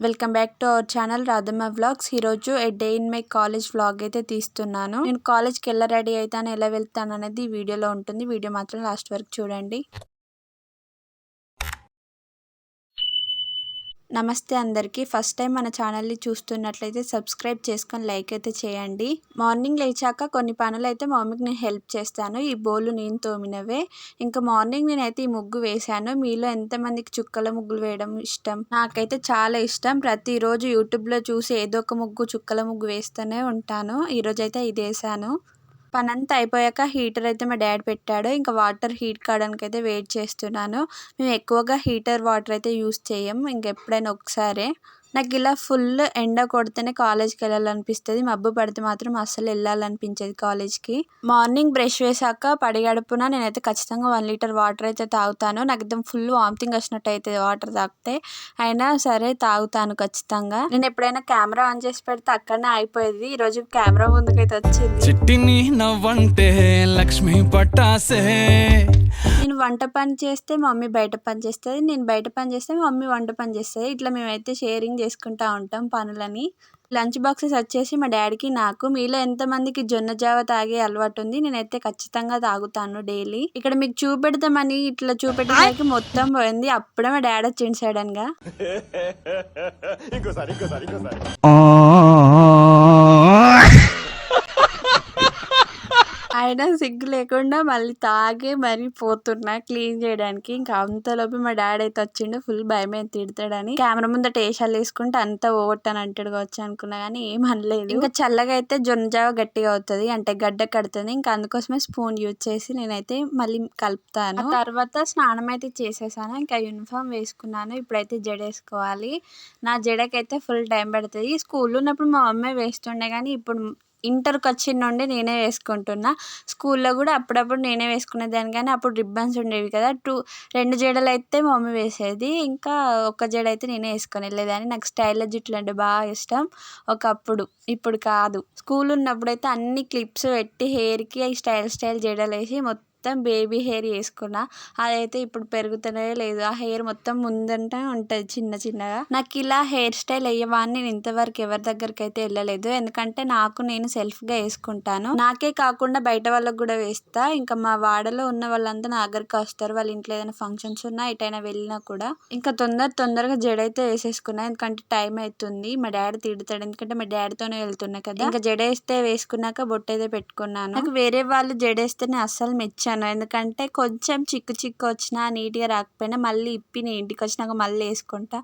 Welcome back to our channel Radhamma vlogs. ఈరోజు day in my college vlog అయితే తీస్తున్నాను. నేను కాలేజ్కి ఎలా రెడీ అవుతాను, ఎలా వెళ్తాను అనేది ఈ వీడియోలో ఉంటుంది. వీడియో మాత్రం లాస్ట్ వరకు చూడండి. నమస్తే అందరికీ. ఫస్ట్ టైం మన ఛానల్ని చూస్తున్నట్లయితే సబ్స్క్రైబ్ చేసుకొని లైక్ అయితే చేయండి. మార్నింగ్ లేచాక కొన్ని పనులు అయితే మా మమ్మీకి నేను హెల్ప్ చేస్తాను. ఈ బోళ్ళు నేను తోమినవే. ఇంకా మార్నింగ్ నేనైతే ఈ ముగ్గు వేశాను. మీలో ఎంతమందికి చుక్కల ముగ్గులు వేయడం ఇష్టం? నాకైతే చాలా ఇష్టం. ప్రతిరోజు యూట్యూబ్లో చూసి ఏదో ఒక ముగ్గు చుక్కల ముగ్గు వేస్తూనే ఉంటాను. ఈరోజైతే ఇది వేసాను. పనంతా అయిపోయాక హీటర్ అయితే మా డాడీ పెట్టాడు. ఇంకా వాటర్ హీట్ కావడానికి అయితే వెయిట్ చేస్తున్నాను. మేము ఎక్కువగా హీటర్ వాటర్ అయితే యూస్ చేయం, ఇంకెప్పుడైనా ఒకసారే. నాకు ఇలా ఫుల్ ఎండ కొడితేనే కాలేజ్కి వెళ్ళాలనిపిస్తుంది. మబ్బు పడితే మాత్రం అస్సలు వెళ్ళాలనిపించేది కాలేజ్కి. మార్నింగ్ బ్రష్ వేసాక పడిగడుపున నేనైతే ఖచ్చితంగా 1 లీటర్ వాటర్ అయితే తాగుతాను. నాకు एकदम ఫుల్ వామిటింగ్ వచ్చినట్టు అవుతుంది వాటర్ తాగితే. అయినా సరే తాగుతాను ఖచ్చితంగా. నేను ఎప్పుడైనా కెమెరా ఆన్ చేసి పెడితే అక్కడనే అయిపోయేది. ఈరోజు కెమెరా ముందుకైతే వచ్చింది. చిట్టిని నవ్వంటే లక్ష్మీ పట్టాసే. నేను వంట పని చేస్తే మా మమ్మీ బయట పని చేస్తుంది, నేను బయట పని చేస్తే మా మమ్మీ వంట పని చేస్తుంది. ఇట్లా మేమైతే షేరింగ్ చేసుకుంటూ ఉంటాం పనులని. లంచ్ బాక్సెస్ వచ్చేసి మా డాడీకి నాకు. మీలో ఎంతమందికి జొన్న జావ తాగే అలవాటు ఉంది? నేనైతే ఖచ్చితంగా తాగుతాను డైలీ. ఇక్కడ మీకు చూపెడతామని ఇట్లా చూపెట్టేసరికి మొత్తం పోయింది. అప్పుడే మా డాడీ వచ్చింది సడన్ గా. అయినా సిగ్గు లేకుండా మళ్ళీ తాగే మరీ పోతున్నా క్లీన్ చేయడానికి. ఇంకా అంతలోపు మా డాడీ అయితే వచ్చిండు. ఫుల్ భయమైంది తిడతాడని. కెమెరా ముందట వేషాలు వేసుకుంటే అంతా ఓవట్టని అంటాడు కావచ్చు అనుకున్నా కానీ ఏం అనలేదు. ఇంకా చల్లగా అయితే జొన్న జావ గట్టిగా అవుతుంది, అంటే గడ్డ కడుతుంది. ఇంకా అందుకోసమే స్పూన్ యూజ్ చేసి నేనైతే మళ్ళీ కలుపుతాను. తర్వాత స్నానం అయితే చేసేసాను. ఇంకా యూనిఫామ్ వేసుకున్నాను. ఇప్పుడైతే జడ వేసుకోవాలి. నా జడకైతే ఫుల్ టైం పడుతుంది. స్కూల్లో ఉన్నప్పుడు మా మమ్మీ వేస్తుండే కానీ ఇప్పుడు ఇంటర్కి వచ్చిన నుండి నేనే వేసుకుంటున్నా. స్కూల్లో కూడా అప్పుడప్పుడు నేనే వేసుకునేదాన్ని కానీ అప్పుడు రిబ్బన్స్ ఉండేవి కదా. 2 జడలు అయితే మా మమ్మీ వేసేది, ఇంకా ఒక జడ అయితే నేనే వేసుకొని వెళ్ళేదాన్ని. నాకు స్టైల్లో జుట్లు అంటే బాగా ఇష్టం ఒకప్పుడు, ఇప్పుడు కాదు. స్కూల్ ఉన్నప్పుడు అయితే అన్ని క్లిప్స్ పెట్టి హెయిర్కి స్టైల్ జడలు వేసి మొత్తం బేబీ హెయిర్ వేసుకున్నా. అదైతే ఇప్పుడు పెరుగుతూనే లేదు. ఆ హెయిర్ మొత్తం ముందంటే ఉంటుంది చిన్న చిన్నగా. నాకు ఇలా హెయిర్ స్టైల్ వేయవాన్ని నేను ఇంతవరకు ఎవరి దగ్గరికి అయితే వెళ్ళలేదు. ఎందుకంటే నాకు నేను సెల్ఫ్గా వేసుకుంటాను. నాకే కాకుండా బయట వాళ్ళకి కూడా వేస్తా. ఇంకా మా వాడలో ఉన్న వాళ్ళంతా నా దగ్గరికి వస్తారు. వాళ్ళ ఇంట్లో ఏదైనా ఫంక్షన్స్ ఉన్నా ఎటైనా వెళ్ళినా కూడా. ఇంకా తొందరగా జడ అయితే వేసేసుకున్నా. ఎందుకంటే టైం అవుతుంది. మా డాడీ తిడతాడు, ఎందుకంటే మా డాడీతోనే వెళ్తున్నా కదా. ఇంకా జడ వేస్తే వేసుకున్నాక బొట్టు అయితే పెట్టుకున్నాను. నాకు వేరే వాళ్ళు జడ వేస్తేనే అస్సలు మెచ్చాను. ఎందుకంటే కొంచెం చిక్కు వచ్చినా నీట్గా రాకపోయినా మళ్ళీ ఇప్పి నేను ఇంటికి వచ్చినాక మళ్ళీ వేసుకుంటా.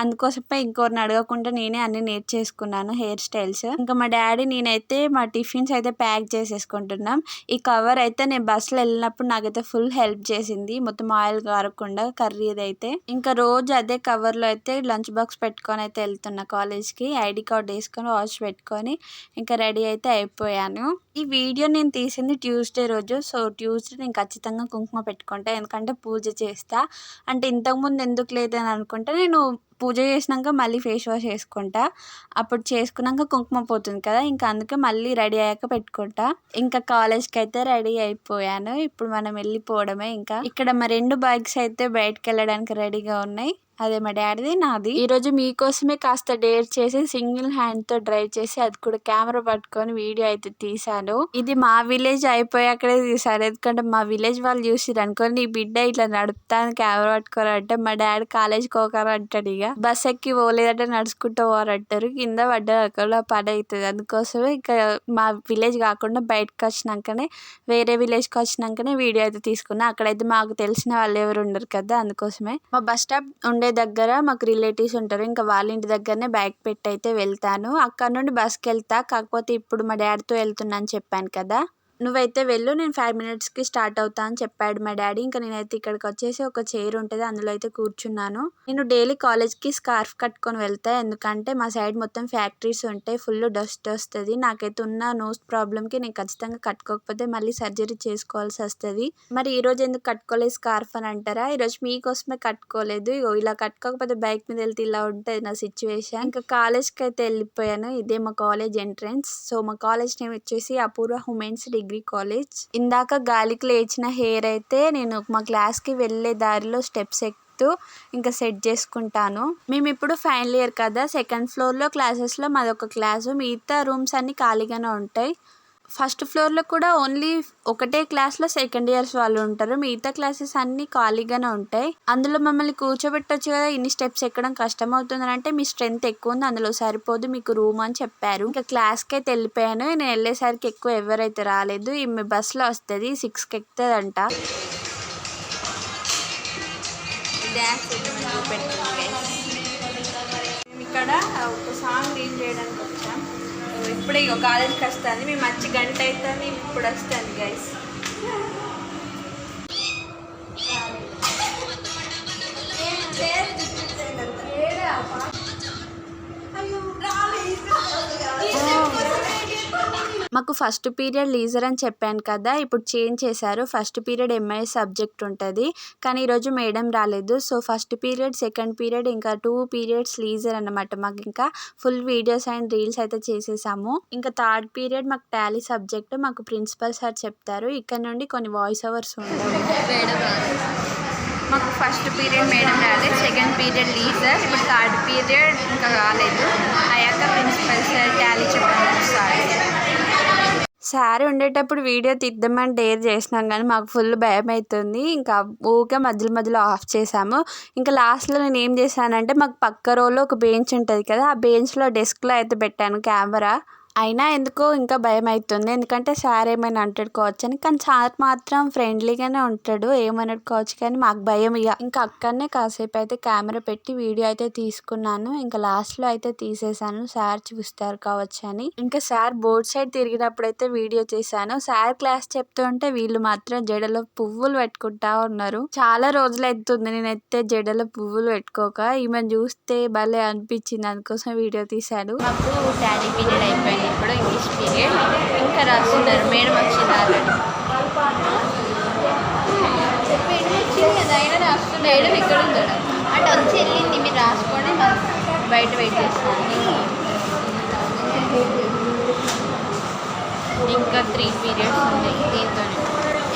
అందుకోసమే ఇంకోరిని అడగకుండా నేనే అన్ని నేర్చేసుకున్నాను హెయిర్ స్టైల్స్. ఇంకా మా డాడీ నేనైతే మా టిఫిన్స్ అయితే ప్యాక్ చేసేసుకుంటున్నాం. ఈ కవర్ అయితే నేను బస్సులో వెళ్ళినప్పుడు నాకైతే ఫుల్ హెల్ప్ చేసింది, మొత్తం ఆయిల్ కారకుండా కర్రీది అయితే. ఇంకా రోజు అదే కవర్లో అయితే లంచ్ బాక్స్ పెట్టుకొని అయితే వెళ్తున్నా కాలేజ్కి. ఐడి కార్డ్ వేసుకొని వాచ్ పెట్టుకొని ఇంకా రెడీ అయితే అయిపోయాను. ఈ వీడియో నేను తీసింది ట్యూస్డే రోజు. సో ట్యూస్డే నేను ఖచ్చితంగా కుంకుమ పెట్టుకుంటా, ఎందుకంటే పూజ చేస్తా. అంటే ఇంతకుముందు ఎందుకు లేదని అనుకుంటే నేను పూజ చేసినాక మళ్ళీ ఫేస్ వాష్ చేసుకుంటా. అప్పుడు చేసుకున్నాక కుంకుమ పోతుంది కదా, ఇంకా అందుకే మళ్ళీ రెడీ అయ్యాక పెట్టుకుంటా. ఇంకా కాలేజ్కి అయితే రెడీ అయిపోయాను. ఇప్పుడు మనం వెళ్ళిపోవడమే. ఇంకా ఇక్కడ మా 2 బైక్స్ అయితే బయటకు వెళ్ళడానికి రెడీగా ఉన్నాయి. అదే మా డాడీది, నాది. ఈరోజు మీకోసమే కాస్త డేర్ చేసి సింగిల్ హ్యాండ్తో డ్రైవ్ చేసి అది కూడా కెమెరా పట్టుకొని వీడియో అయితే తీసాను. ఇది మా విలేజ్ అయిపోయాకడే తీసాను. ఎందుకంటే మా విలేజ్ వాళ్ళు చూసిరు అనుకో, నీ బిడ్డ ఇట్లా నడుపుతాను కెమెరా పట్టుకోరంటే మా డాడీ కాలేజ్కి పోకారు అంటాడు. ఇక బస్ ఎక్కి పోలేదంటే నడుచుకుంటూ పోరంటారు. కింద పడ్డ పని అవుతుంది. అందుకోసమే ఇంకా మా విలేజ్ కాకుండా బయటకు వచ్చినాకనే వేరే విలేజ్కి వచ్చినాకనే వీడియో అయితే తీసుకున్నా. అక్కడైతే మాకు తెలిసిన వాళ్ళు ఎవరు ఉండరు కదా, అందుకోసమే. మా బస్ స్టాప్ ఉండే దగ్గర మాకు రిలేటివ్స్ ఉంటారు. ఇంకా వాళ్ళ ఇంటి దగ్గరనే బైక్ పెట్టి అయితే వెళ్తాను. అక్కడ నుండి బస్కి వెళ్తా. కాకపోతే ఇప్పుడు మా డాడీతో వెళ్తున్నా అని చెప్పాను కదా. నువ్వైతే వెళ్ళు, నేను 5 minutesకి స్టార్ట్ అవుతా అని చెప్పాడు మా డాడీ. ఇంకా నేనైతే ఇక్కడికి వచ్చేసి ఒక చైర్ ఉంటుంది, అందులో అయితే కూర్చున్నాను. నేను డైలీ కాలేజ్కి స్కార్ఫ్ కట్టుకొని వెళ్తా. ఎందుకంటే మా సైడ్ మొత్తం ఫ్యాక్టరీస్ ఉంటాయి, ఫుల్ డస్ట్ వస్తుంది. నాకైతే ఉన్న నోస్ ప్రాబ్లమ్కి నేను ఖచ్చితంగా కట్టుకోకపోతే మళ్ళీ సర్జరీ చేసుకోవాల్సి వస్తుంది. మరి ఈ రోజు ఎందుకు కట్టుకోలేదు స్కార్ఫ్ అని అంటారా? ఈరోజు మీకోసమే కట్టుకోలేదు. ఇగో ఇలా కట్టుకోకపోతే బైక్ మీద వెళ్తే ఇలా ఉంటుంది నా సిచ్యువేషన్. ఇంకా కాలేజ్కి అయితే వెళ్ళిపోయాను. ఇదే మా కాలేజ్ ఎంట్రన్స్. సో మా కాలేజ్ నేమ్ వచ్చేసి అపూర్వ ఉమెన్స్ డిగ్రీ కాలేజ్. ఇందాక గాలికి లేచిన హెయిర్ అయితే నేను మా క్లాస్కి వెళ్ళే దారిలో స్టెప్స్ చెప్తూ ఇంకా సెట్ చేసుకుంటాను. మేము ఇప్పుడు ఫైనల్ ఇయర్ కదా, సెకండ్ ఫ్లోర్లో క్లాసెస్లో మాదొక క్లాసు, మిగతా రూమ్స్ అన్నీ ఖాళీగానే ఉంటాయి. ఫస్ట్ ఫ్లోర్లో కూడా ఓన్లీ ఒకటే క్లాస్లో సెకండ్ ఇయర్స్ వాళ్ళు ఉంటారు, మిగతా క్లాసెస్ అన్నీ ఖాళీగానే ఉంటాయి. అందులో మమ్మల్ని కూర్చోబెట్టొచ్చు కదా, ఇన్ని స్టెప్స్ ఎక్కడం కష్టం అవుతుంది అంటే మీ స్ట్రెంత్ ఎక్కువ ఉంది, అందులో సరిపోదు మీకు రూమ్ అని చెప్పారు. ఇంకా క్లాస్కి అయితే వెళ్ళిపోయాను. నేను వెళ్ళేసరికి ఎక్కువ ఎవరైతే రాలేదు. ఈమె బస్సులో వస్తుంది, 6కి ఎక్కుతుందంట. ఇక్కడ ఒక సాంగ్ రీల్ చేయడానికి వచ్చాం. ఇప్పుడే ఇక కాలేజ్కి వస్తుంది, మేము వచ్చి గంట అవుతుంది, ఇప్పుడు వస్తుంది గైస్. మాకు ఫస్ట్ పీరియడ్ లీజర్ అని చెప్పాను కదా, ఇప్పుడు చేంజ్ చేశారు. ఫస్ట్ పీరియడ్ ఎంఐఎస్ సబ్జెక్ట్ ఉంటుంది, కానీ ఈరోజు మేడం రాలేదు. So first period, second period, ఇంకా 2 పీరియడ్స్ లీజర్ అన్నమాట. మాకు ఇంకా ఫుల్ వీడియోస్ అండ్ రీల్స్ అయితే చేసేసాము. ఇంకా థర్డ్ పీరియడ్ మాకు టాలీ సబ్జెక్ట్, మాకు ప్రిన్సిపల్ సార్ చెప్తారు. ఇక్కడ నుండి కొన్ని వాయిస్ ఓవర్స్ ఉండవు. మాకు ఫస్ట్ పీరియడ్ మేడం రాలేదు, సెకండ్ పీరియడ్ లీజర్, ఇప్పుడు థర్డ్ పీరియడ్ ఇంకా రాలేదు. అయ్యాక ప్రిన్సిపల్ సార్ టాలీ చెప్పడానికి వస్తారు. సారీ ఉండేటప్పుడు వీడియో తీద్దామని డేర్ చేసినాం కానీ మాకు ఫుల్ భయం అవుతుంది. ఇంకా ఊరికే మధ్యలో ఆఫ్ చేసాము. ఇంకా లాస్ట్లో నేను ఏం చేశానంటే, మాకు పక్క రోలో ఒక బెంచ్ ఉంటుంది కదా, ఆ బెంచ్లో డెస్క్లో అయితే పెట్టాను కెమెరా. అయినా ఎందుకో ఇంకా భయం అవుతుంది, ఎందుకంటే సార్ ఏమైనా అంటుకోవచ్చు అని. కానీ సార్ మాత్రం ఫ్రెండ్లీగానే ఉంటాడు, ఏమనుకోవచ్చు, కానీ మాకు భయం. ఇంకా అక్కడనే కాసేపు అయితే కెమెరా పెట్టి వీడియో అయితే తీసుకున్నాను. ఇంకా లాస్ట్లో అయితే తీసేసాను, సార్ చూస్తారు కావచ్చు అని. ఇంకా సార్ బోర్డ్ సైడ్ తిరిగినప్పుడు అయితే వీడియో చేశాను. సార్ క్లాస్ చెప్తుంటే వీళ్ళు మాత్రం జడలో పువ్వులు పెట్టుకుంటా ఉన్నారు. చాలా రోజులు అవుతుంది నేనైతే జడలో పువ్వులు పెట్టుకోక, ఈమెను చూస్తే భలే అనిపించింది, అందుకోసం వీడియో తీశాను. మాకు టాలీ పీరియడ్ అయిపోయింది, ఇప్పుడు ఇంగ్లీష్ పీరియడ్. ఇంకా రాస్తున్నారు, మేడం వచ్చింది ఆల్రెడీ. అయినా రాస్తున్నారు, మేడం ఎక్కడ ఉందా అంటే వచ్చి వెళ్ళింది, మీరు రాసుకోండి బయట వెయిట్ చేస్తాను. ఇంకా 3 పీరియడ్స్ ఉన్నాయి, దీంతో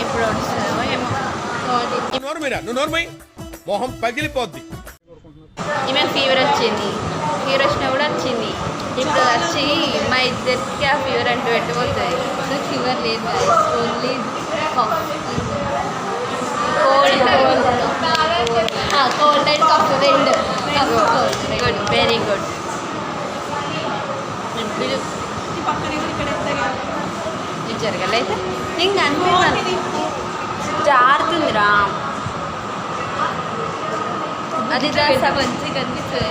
ఎప్పుడు వస్తారో ఏమో. మొహం పగిలిపోద్ది. ఈమె ఫీవర్ వచ్చింది, ఫీవర్ వచ్చినా కూడా వచ్చింది. ఇప్పుడు వచ్చి మా ఇద్దరికి ఆ ఫీవర్ అంటూ పెట్టిపోతుంది. సో ఫీవర్ లేదు, ఓన్లీ కోల్డ్ అండ్ కఫ్, రెండు గుడ్, వెరీ గుడ్. జరగలేదు ఇంకా అనిపిస్తుంది, జారుతుందిరా అది మంచిగా కనిపిస్తుంది.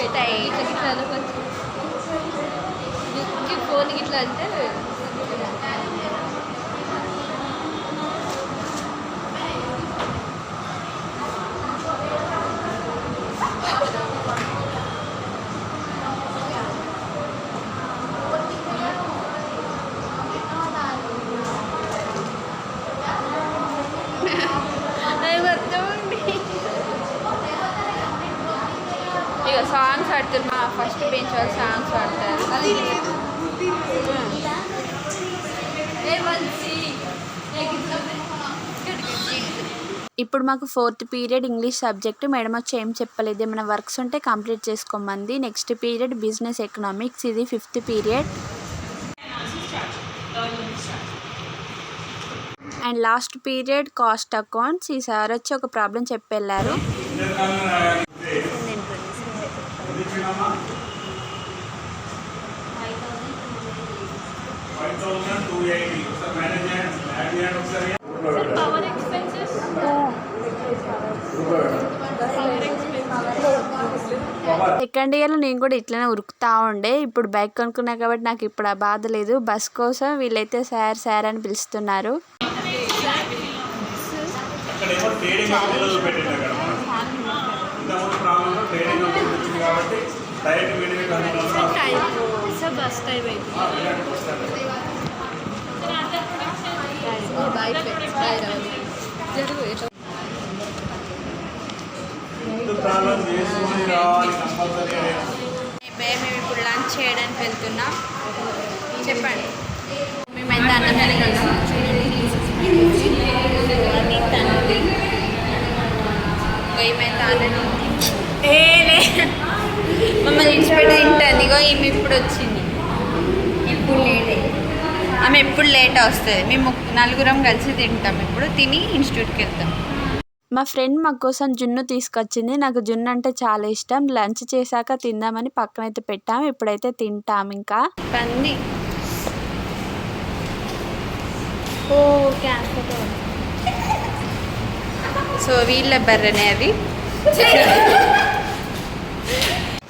ఇట్లా ఫోన్ ఇట్లా అంటే ఇక సాంగ్స్ పాడుతారు, మా ఫస్ట్ బెంచ్ వాళ్ళు సాంగ్స్ పాడతారు. ఇప్పుడు మాకు 4th period English subject. Madam వచ్చి ఏం చెప్పలేదు, ఏమైనా వర్క్స్ ఉంటే కంప్లీట్ చేసుకోమంది. నెక్స్ట్ పీరియడ్ బిజినెస్ ఎకనామిక్స్, ఇది 5th period. And last period cost accounts. ఈ సార్ వచ్చి ఒక ప్రాబ్లం చెప్పి వెళ్ళారు. సెకండ్ ఇయర్లో నేను కూడా ఇట్లనే ఉరుకుతా ఉండే. ఇప్పుడు బైక్ కొనుక్కున్నా కాబట్టి నాకు ఇప్పుడు ఆ బాధ లేదు. బస్ కోసం వీళ్ళైతే సార్ సార్ అని పిలుస్తున్నారు. మేము ఇప్పుడు లంచ్ చేయడానికి వెళ్తున్నాం. చెప్పండి, మేము కింద అన్నం తింటున్నాం. అది తండ్రి ఏమైతే ఆల్రెడీ మమ్మల్ని ఇన్స్పెక్ట్ తింటుంది. ఇగో ఈమె ఇప్పుడు వచ్చింది. ఎప్పుడు లేట్ ఆమె ఎప్పుడు లేట్ వస్తుంది. మేము నలుగురం కలిసి తింటాం. ఇప్పుడు తిని ఇన్స్టిట్యూట్కి వెళ్తాం. మా ఫ్రెండ్ మా కోసం జున్ను తీసుకొచ్చింది. నాకు జున్ను అంటే చాలా ఇష్టం. లంచ్ చేశాక తిందామని పక్కనైతే పెట్టాము. ఇప్పుడైతే తింటాం. ఇంకా పంది సో వీళ్ళ బర్రెనే అది.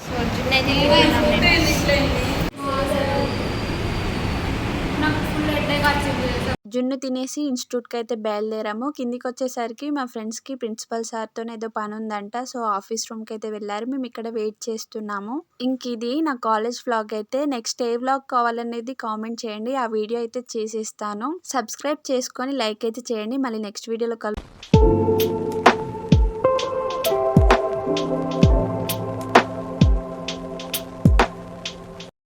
సో జున్ను అయితే జున్ను తినేసి ఇన్స్టిట్యూట్కి అయితే బయలుదేరాము. కిందికి వచ్చేసరికి మా ఫ్రెండ్స్కి ప్రిన్సిపల్ సార్తో ఏదో పని ఉందంట. సో ఆఫీస్ రూమ్కి అయితే వెళ్ళారు. మేము ఇక్కడ వెయిట్ చేస్తున్నాము. ఇంక ఇది నా కాలేజ్ వ్లాగ్ అయితే. నెక్స్ట్ ఏ వ్లాగ్ కావాలనేది కామెంట్ చేయండి. ఆ వీడియో అయితే చేసేస్తాను. సబ్స్క్రైబ్ చేసుకొని లైక్ అయితే చేయండి. మళ్ళీ నెక్స్ట్ వీడియోలో కలుద్దాం.